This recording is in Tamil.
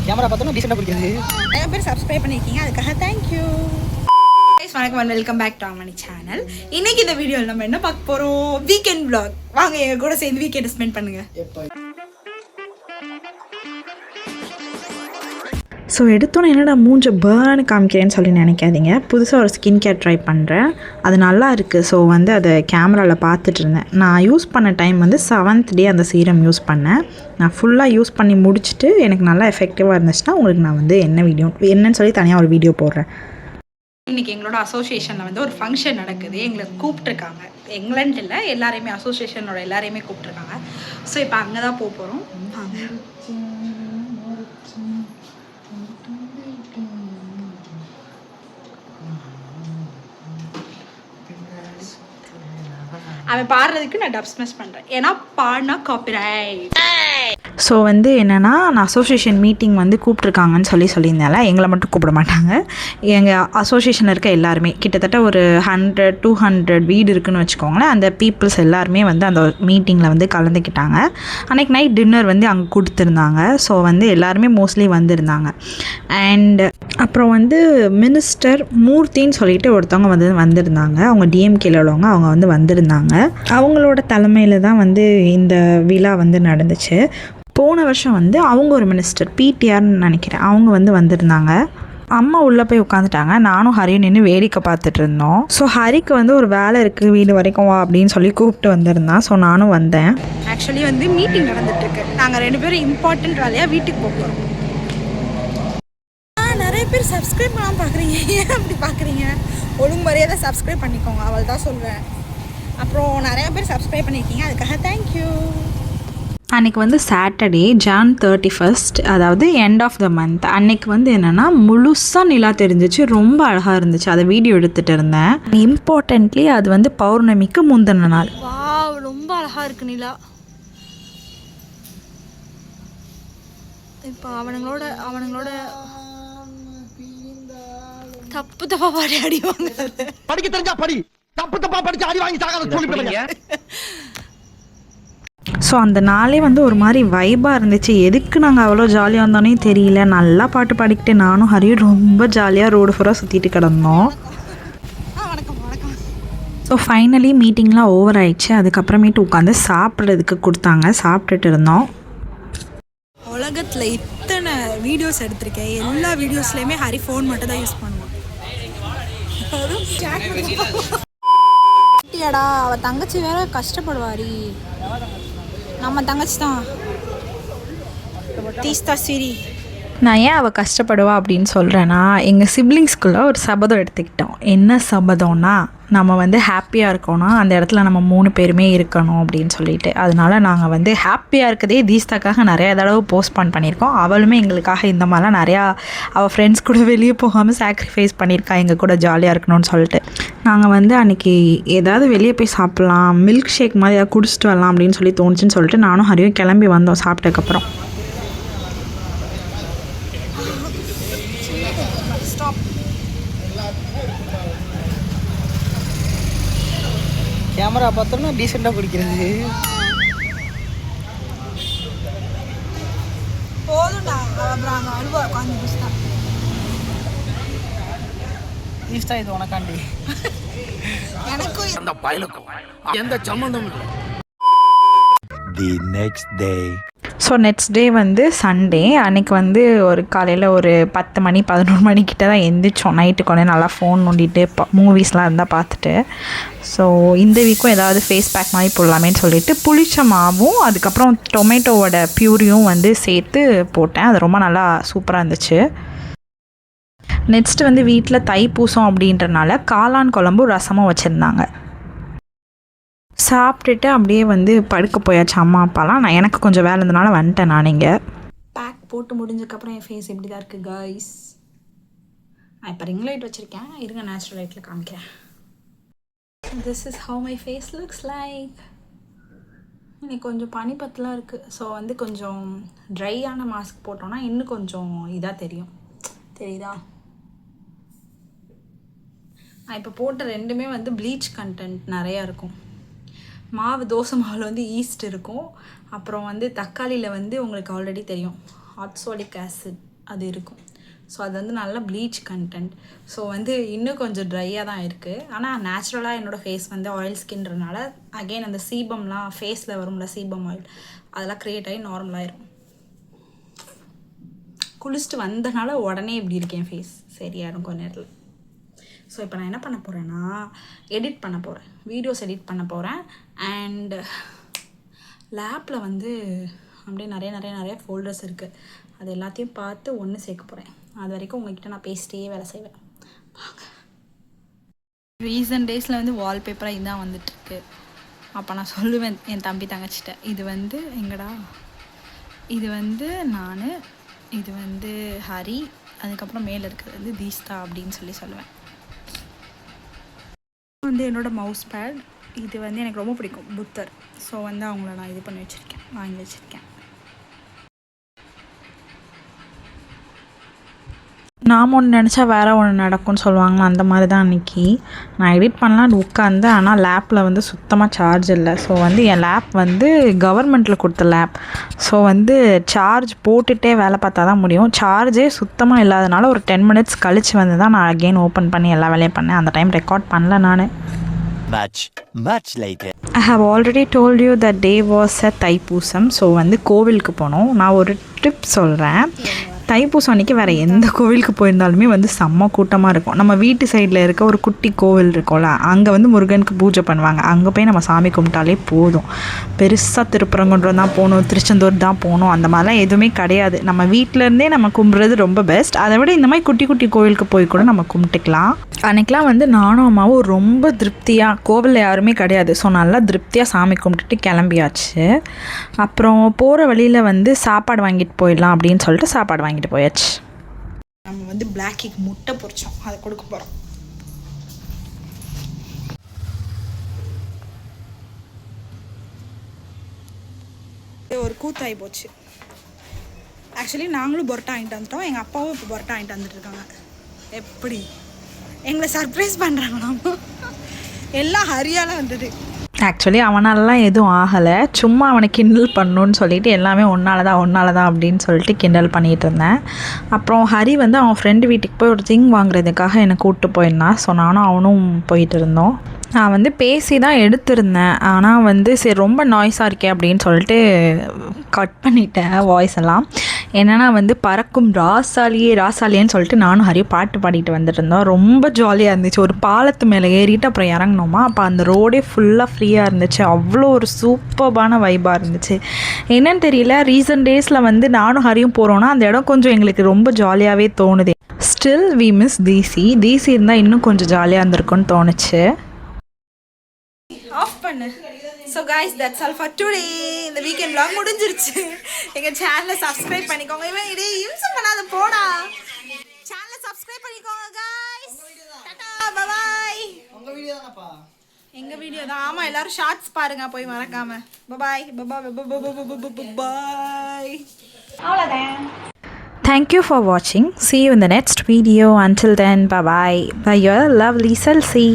கேமரா பார்த்தோன்னா டீசெண்டாக பிடிக்கிறது. நிறைய பேர் சப்ஸ்கிரைப் பண்ணியிருக்கீங்க, அதுக்காக தேங்க்யூ. வணக்கம் and welcome back to Amani channel. இன்னைக்கு இந்த வீடியோவில் நம்ம என்ன பார்க்க போகிறோம்? Weekend vlog. வாங்க எங்கள் கூட சேர்ந்து வீக்கெண்ட் ஸ்பெண்ட் பண்ணுங்க. ஸோ எடுத்தோன்னே என்னடா மூஞ்ச பேர்னு காமிக்கிறேன்னு சொல்லி நினைக்காதீங்க. புதுசாக ஒரு ஸ்கின் கேர் ட்ரை பண்ணுறேன், அது நல்லா இருக்குது. ஸோ வந்து அதை கேமராவில் பார்த்துட்டு இருந்தேன். நான் யூஸ் பண்ண டைம் வந்து 7th டே அந்த சீரம் யூஸ் பண்ணேன். நான் ஃபுல்லாக யூஸ் பண்ணி முடிச்சுட்டு எனக்கு நல்லா எஃபெக்டிவாக இருந்துச்சுன்னா உங்களுக்கு நான் வந்து என்னன்னு சொல்லி தனியாக ஒரு வீடியோ போடுறேன். இன்றைக்கி எங்களோட அசோசியேஷனில் வந்து ஒரு ஃபங்க்ஷன் நடக்குது. எங்களை கூப்பிட்ருக்காங்க. எங்களன்ட்டு இல்லை, எல்லாரையுமே அசோசியேஷனோட எல்லாரையுமே கூப்பிட்ருக்காங்க. ஸோ இப்போ அங்கே தான் போக போகிறோம். அவன் பாடுறதுக்கு நான் டப் ஸ்மாஷ் பண்ணுறேன், ஏன்னா பாடினா காப்பிரைட். ஸோ வந்து என்னென்னா, நான் அசோசியேஷன் மீட்டிங் வந்து கூப்பிட்ருக்காங்கன்னு சொல்லியிருந்தால எங்களை மட்டும் கூப்பிட மாட்டாங்க. எங்கள் அசோசியேஷனில் இருக்க எல்லாருமே கிட்டத்தட்ட ஒரு 100-200 வீடு இருக்குதுன்னு வச்சுக்கோங்களேன். அந்த பீப்புள்ஸ் எல்லாருமே வந்து அந்த மீட்டிங்கில் வந்து கலந்துக்கிட்டாங்க. அன்றைக்கி நைட் டின்னர் வந்து அங்கே கொடுத்துருந்தாங்க. ஸோ வந்து எல்லாருமே மோஸ்ட்லி வந்திருந்தாங்க. அண்ட் அப்புறம் வந்து மினிஸ்டர் மூர்த்தின்னு சொல்லிட்டு ஒருத்தவங்க வந்திருந்தாங்க. அவங்க டிஎம்கேல உள்ளவங்க, அவங்க வந்து வந்திருந்தாங்க. அவங்களோட தலைமையில் தான் வந்து இந்த விழா வந்து நடந்துச்சு. போன வருஷம் வந்து அவங்க ஒரு மினிஸ்டர், பிடிஆர்னு நினைக்கிறேன், அவங்க வந்து வந்திருந்தாங்க. அம்மா உள்ளே போய் உட்காந்துட்டாங்க. நானும் ஹரியும் நின்று வேடிக்கை பார்த்துட்டு இருந்தோம். ஸோ ஹரிக்கு வந்து ஒரு வேலை இருக்குது, வீடு வரைக்கும் வா அப்படின்னு சொல்லி கூப்பிட்டு வந்திருந்தான். ஸோ நானும் வந்தேன். ஆக்சுவலி வந்து மீட்டிங் நடந்துட்டுருக்கு. நாங்கள் 2 பேரும் இம்பார்ட்டன்ட் வேலையாக வீட்டுக்கு போகிறோம். நிறைய பேர் சப்ஸ்கிரைப் பண்ணாமல் பார்க்குறீங்க, ஏன் அப்படி பார்க்குறீங்க? ஒழுங்கு மரியாதை சப்ஸ்கிரைப் பண்ணிக்கோங்க, அவள் தான் சொல்வேன். அப்புறம் நிறைய பேர் சப்ஸ்கிரைப் பண்ணியிருக்கீங்க, அதுக்காக தேங்க்யூ. அன்றைக்கி வந்து சாட்டர்டே Jan 31, அதாவது எண்ட் ஆஃப் த மந்த். அன்றைக்கி வந்து என்னென்னா முழுசாக நிலா தெரிஞ்சிச்சு, ரொம்ப அழகாக இருந்துச்சு. அதை வீடியோ எடுத்துகிட்டு இருந்தேன். இம்பார்ட்டன்ட்லி அது வந்து பௌர்ணமிக்கு முந்தின நாள். வாவ், ரொம்ப அழகாக இருக்குது நிலா. இப்போ அவனுங்களோட தப்பு தப்பா பாடி அடி வாங்க. படிக்க தெரிஞ்சா படி, தப்பு தப்பா படிச்சு அடி வாங்கி சாகாத சொல்லிவிடுங்க. ஸோ அந்த நாளே வந்து ஒரு மாதிரி வைபாக இருந்துச்சு. எதுக்கு நாங்கள் அவ்வளோ ஜாலியாக இருந்தோன்னே தெரியல. நல்லா பாட்டு பாடிக்கிட்டு நானும் ஹரியும் ரொம்ப ஜாலியாக ரோடு ஃபுல்லாக சுற்றிட்டு கிடந்தோம். ஸோ ஃபைனலி மீட்டிங்லாம் ஓவர் ஆயிடுச்சு. அதுக்கப்புறமேட்டு உட்காந்து சாப்பிட்றதுக்கு கொடுத்தாங்க. சாப்பிட்டுட்டு இருந்தோம். உலகத்தில் இத்தனை வீடியோஸ் எடுத்திருக்கேன், எல்லா வீடியோஸ்லேயுமே ஹரி ஃபோன் மட்டும் தான் யூஸ் பண்ணுவான். அவள் தங்கச்சி வேற கஷ்டப்படுவாரி. நம்ம தங்கச்சி தான் தீஸ்தா சிரி. நான் ஏன் அவள் கஷ்டப்படுவா அப்படின்னு சொல்கிறேன்னா, எங்கள் சிப்ளிங்ஸ்குள்ளே ஒரு சபதம் எடுத்துக்கிட்டோம். என்ன சபதம்னா, நம்ம வந்து ஹாப்பியாக இருக்கோன்னா அந்த இடத்துல நம்ம 3 பேருமே இருக்கணும் அப்படின்னு சொல்லிட்டு. அதனால நாங்கள் வந்து ஹாப்பியாக இருக்கதே தீஸ்தாக்காக நிறையா தடவை போஸ்ட்பான் பண்ணியிருக்கோம். அவளுமே எங்களுக்காக இந்த மாதிரிலாம் நிறையா அவள் ஃப்ரெண்ட்ஸ் கூட வெளியே போகாமல் சாக்ரிஃபைஸ் பண்ணியிருக்கா எங்கள் கூட ஜாலியாக இருக்கணும்னு சொல்லிட்டு. நாங்கள் வந்து அன்றைக்கி ஏதாவது வெளியே போய் சாப்பிட்லாம், மில்க் ஷேக் மாதிரி ஏதாவது குடிச்சிட்டு வரலாம் அப்படின்னு சொல்லி தோணுச்சுன்னு சொல்லிட்டு நானும் ஹரியும் கிளம்பி வந்தோம் சாப்பிட்டதுக்கப்புறம். கேமரா பார்த்தோன்னா டீசெண்டாக பிடிக்கிறது. போதும்டா, அப்புறம் அங்கே அழுவா உட்காந்து புஸ்தா. ஈஸ்டா இது உனக்காண்டி. எனக்கும் அந்த பயலுக்கும் எந்த சம்மந்தமும் இல்லை. The next day. So next day வந்து சண்டே. அன்றைக்கி வந்து ஒரு காலையில் ஒரு 10 மணி 11 மணிக்கிட்ட தான் எந்திரிச்சோம். நைட்டுக்கு உடனே நல்லா ஃபோன் நோண்டிட்டு மூவிஸ்லாம் இருந்தால் பார்த்துட்டு. ஸோ இந்த வீக்கும் ஏதாவது ஃபேஸ் பேக் மாதிரி போடலாமேன்னு சொல்லிட்டு புளிச்ச மாவும் அதுக்கப்புறம் டொமேட்டோவோட பியூரியும் வந்து சேர்த்து போட்டேன். அது ரொம்ப நல்லா சூப்பராக இருந்துச்சு. நெக்ஸ்ட்டு வந்து வீட்டில் தைப்பூசம் அப்படின்றனால காளான் குழம்பும் ரசமும் வச்சுருந்தாங்க. சாப்பிட்டுட்டு அப்படியே வந்து படுக்க போயாச்சு அம்மா அப்பாலாம். நான் எனக்கு கொஞ்சம் வேலை இருந்தனால வந்துட்டேன். நான் இங்கே பேக் போட்டு முடிஞ்சதுக்கப்புறம் என் ஃபேஸ் எப்படி தான் இருக்குது கைஸ். நான் இப்போ ரிங் லைட் வச்சுருக்கேன், இருங்க நேச்சுரல் லைட்டில் காமிக்கிறேன். This is how my face looks like. எனக்கு கொஞ்சம் பனிப்பத்தெலாம் இருக்குது. ஸோ வந்து கொஞ்சம் ட்ரையான மாஸ்க் போட்டோன்னா இன்னும் கொஞ்சம் இதாக தெரியுதா? நான் இப்போ போட்ட 2மே வந்து ப்ளீச் கண்டென்ட் நிறையா இருக்கும். மாவு தோசை மாவில் வந்து ஈஸ்ட் இருக்கும். அப்புறம் வந்து தக்காளியில் வந்து உங்களுக்கு ஆல்ரெடி தெரியும் ஆக்சாலிக் ஆசிட் அது இருக்கும். ஸோ அது வந்து நல்ல ப்ளீச் கண்டென்ட். ஸோ வந்து இன்னும் கொஞ்சம் ட்ரையாக தான் இருக்குது. ஆனால் நேச்சுரலாக என்னோடய ஃபேஸ் வந்து ஆயில் ஸ்கின்றனால அகெயின் அந்த சீபம்லாம் ஃபேஸில் வரும்ல, சீபம் ஆயில் அதெல்லாம் க்ரியேட் ஆகி நார்மலாகிடும். குளிச்சுட்டு வந்தனால உடனே இப்படி இருக்கேன் ஃபேஸ் சரியாயிடும் கொஞ்ச நேரத்தில். ஸோ இப்போ நான் என்ன பண்ண போகிறேன்னா எடிட் பண்ண போகிறேன், வீடியோஸ் எடிட் பண்ண போகிறேன். அண்ட் லேப்பில் வந்து அப்படியே நிறைய ஃபோல்டர்ஸ் இருக்குது. அது எல்லாத்தையும் பார்த்து ஒன்று சேர்க்க போகிறேன். அது வரைக்கும் உங்கள்கிட்ட நான் பேசிட்டே வேலை செய்வேன். ரீசன்ட் டேஸில் வந்து வால்பேப்பராக இதுதான் வந்துட்டுருக்கு. அப்போ நான் சொல்லுவேன் என் தம்பி தங்கச்சிட்ட, இது வந்து எங்கடா, இது வந்து நான், இது வந்து ஹரி, அதுக்கப்புறம் மேலே இருக்கிறது வந்து தீஸ்தா அப்படின்னு சொல்லுவேன். வந்து என்னோடய மவுஸ் பேட் இது வந்து எனக்கு ரொம்ப பிடிக்கும், புத்தர். ஸோ வந்து அவங்கள நான் இது பண்ணி வச்சுருக்கேன், வாங்கி வச்சுருக்கேன். நாம் ஒன்று நினச்சா வேறு ஒன்று நடக்கும்னு சொல்லுவாங்களா, அந்த மாதிரி தான் அன்றைக்கி நான் எடிட் பண்ணலான்னு உட்காந்தேன். ஆனால் லேப்பில் வந்து சுத்தமாக சார்ஜ் இல்லை. ஸோ வந்து என் லேப் வந்து கவர்மெண்ட்டில் கொடுத்த லேப். ஸோ வந்து சார்ஜ் போட்டுகிட்டே வேலை பார்த்தா தான் முடியும். சார்ஜே சுத்தமாக இல்லாதனால ஒரு 10 minutes கழித்து வந்து தான் நான் அகெயின் ஓப்பன் பண்ணி எல்லா வேலையும் பண்ணேன். அந்த டைம் ரெக்கார்ட் பண்ணல நான். Much later. I have already told you that day was a Thaipusam. So வந்து கோவிலுக்கு போனோம். நான் ஒரு ட்ரிப் சொல்கிறேன். தைப்பூசம் அன்றைக்கி வேறு எந்த கோவிலுக்கு போயிருந்தாலுமே வந்து செம்ம கூட்டமாக இருக்கும். நம்ம வீட்டு சைடில் இருக்க ஒரு குட்டி கோவில் இருக்கும்ல, அங்கே வந்து முருகனுக்கு பூஜை பண்ணுவாங்க. அங்கே போய் நம்ம சாமி கும்பிட்டாலே போதும். பெருசாக திருப்பரங்குன்றம் தான் போகணும், திருச்செந்தூர் தான் போகணும், அந்த மாதிரிலாம் எதுவுமே கிடையாது. நம்ம வீட்டிலேருந்தே நம்ம கும்பிட்றது ரொம்ப பெஸ்ட். அதை விட இந்த மாதிரி குட்டி குட்டி கோவிலுக்கு போய் கூட நம்ம கும்பிட்டுக்கலாம். அன்றைக்கெலாம் வந்து நானும் அம்மாவும் ரொம்ப திருப்தியாக, கோவிலில் யாருமே கிடையாது, ஸோ நல்லா திருப்தியாக சாமி கும்பிட்டுட்டு கிளம்பியாச்சு. அப்புறம் போகிற வழியில் வந்து சாப்பாடு வாங்கிட்டு போயிடலாம் அப்படின்னு சொல்லிட்டு சாப்பாடு வாங்கிட்டு போயாச்சு. நம்ம வந்து பிளாக் எக் முட்டை பொரிச்சோம், அதை கொடுக்க போகிறோம். ஒரு கூத்தாகி போச்சு. ஆக்சுவலி நாங்களும் பொரோட்டா வாங்கிட்டு வந்துட்டோம், எங்கள் அப்பாவும் இப்போ பொரோட்டா வாங்கிட்டு வந்துட்டு இருக்காங்க. எப்படி எங்களை சர்ப்ரைஸ் பண்ணுறாங்களாம். எல்லாம் ஹரியால வந்தது. ஆக்சுவலி அவனாலலாம் எதுவும் ஆகலை, சும்மா அவனை கிண்டல் பண்ணணுன்னு சொல்லிட்டு எல்லாமே ஒன்றால தான் அப்படின்னு சொல்லிட்டு கிண்டல் பண்ணிகிட்டு இருந்தேன். அப்புறம் ஹரி வந்து அவன் ஃப்ரெண்டு வீட்டுக்கு போய் ஒரு திங் வாங்குறதுக்காக என்னை கூப்பிட்டு போயிருந்தான். ஸோ நானும் அவனும் போயிட்டு இருந்தோம். நான் வந்து பேசி தான் எடுத்திருந்தேன், ஆனால் வந்து சரி ரொம்ப நாய்ஸாக இருக்கே அப்படின்னு சொல்லிட்டு கட் பண்ணிட்டேன் வாய்ஸ் எல்லாம். என்னென்னா வந்து பறக்கும் ராசாலியேன்னு சொல்லிட்டு நானும் ஹரி பாட்டு பாடிட்டு வந்துட்டு இருந்தோம். ரொம்ப ஜாலியாக இருந்துச்சு. ஒரு பாலத்து மேலே ஏறிட்டு அப்புறம் இறங்கினோமா, அப்போ அந்த ரோடே ஃபுல்லாக ஃப்ரீயாக இருந்துச்சு. அவ்வளோ ஒரு சூப்பர்பான வைபாக இருந்துச்சு. என்னன்னு தெரியல, ரீசன்ட் டேஸில் வந்து நானும் ஹரியும் போகிறோன்னா அந்த இடம் கொஞ்சம் எங்களுக்கு ரொம்ப ஜாலியாகவே தோணுது. ஸ்டில் வி மிஸ் தீசி இருந்தால் இன்னும் கொஞ்சம் ஜாலியாக இருந்திருக்குன்னு தோணுச்சு. ஆஃப் பண்ணு. So guys, that's all for today. இந்த வீக்கெண்ட் vlog முடிஞ்சிருச்சு. எங்கள் சேனலை சப்ஸ்கிரைப் பண்ணிக்கோங்க. இவன் இதே யூஸ் பண்ணாத போடா. சேனலை சப்ஸ்கிரைப் பண்ணிக்கோங்க கைஸ். Tata bye bye. உங்க வீடியோ தானப்பா? எங்க வீடியோ தான். ஆமா, எல்லாரும் ஷார்ட்ஸ் பாருங்க போய் மறக்காம. Bye bye bye. அவ்வளவுதான். Thank you for watching. See you in the next video. Until then, bye bye. By your lovely Selsie.